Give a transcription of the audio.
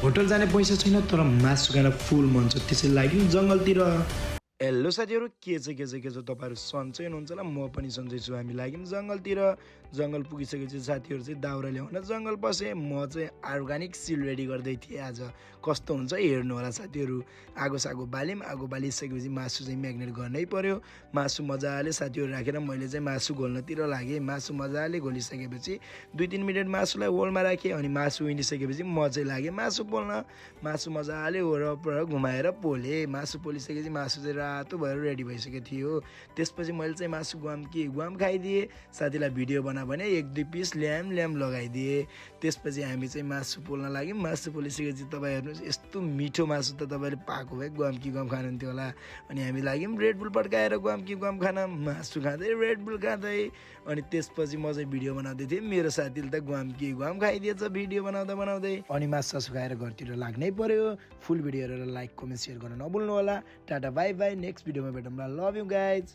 Hotel जाने पैसा छैन तर मासु खान फुल मन छ, त्यसैले लागि जङ्गलतिर। हेलो साथीहरू, के छ तपाईँहरू सन्चै हुनुहुन्छ होला। म पनि सन्चै छु। हामी लाग्यौँ जङ्गलतिर। जङ्गल पुगिसकेपछि साथीहरू चाहिँ दाउरा ल्याउन जङ्गल पसेँ। म चाहिँ अर्ग्यानिक सिल रेडी गर्दै थिएँ। आज कस्तो हुन्छ हेर्नु होला साथीहरू। आगो सागो बाल्यौँ। आगो बालिसकेपछि मासु चाहिँ म्याग्नेट गर्नै पर्यो। मासु मजाले साथीहरू राखेर मैले चाहिँ मासु घोल्नतिर लागेँ। मासु मजाले घोलिसकेपछि 2-3 मिनट मासुलाई होलमा राखेँ। अनि मासु उनिसकेपछि म चाहिँ लागेँ मासु पोल्न। मासु मजाले वरपर घुमाएर पोलेँ। मासु पोलिसकेपछि मासु चाहिँ रातो भएर रेडी भइसकेको थियो। त्यसपछि मैले चाहिँ मासु गुवाम खाइदिएँ। साथीलाई भिडियो बना भने 1-2 पिस ल्याम लगाइदिएँ। त्यसपछि हामी चाहिँ मासु पोल्न लाग्यौँ। मासु पोलिसकेपछि तपाईँ हेर्नुहोस्, यस्तो मिठो मासु त तपाईँले पाएको भए गुवाम खानुहुन्थ्यो होला। अनि हामी लाग्यौँ रेड बुल पड्काएर गुवाम खान। मासु खाँदै रेड बुल खाँदै। अनि त्यसपछि म चाहिँ भिडियो बनाउँदै थिएँ। मेरो साथीले त गुवाम खाइदिएछ भिडियो बनाउँदै। अनि मासु खाएर घरतिर लाग्नै पर्यो। फुल भिडियो हेरेर लाइक कमेन्ट सेयर गर्न नभुल्नु होला। टाटा बाई बाई, नेक्स्ट भिडियोमा भेटौँला। Love you guys.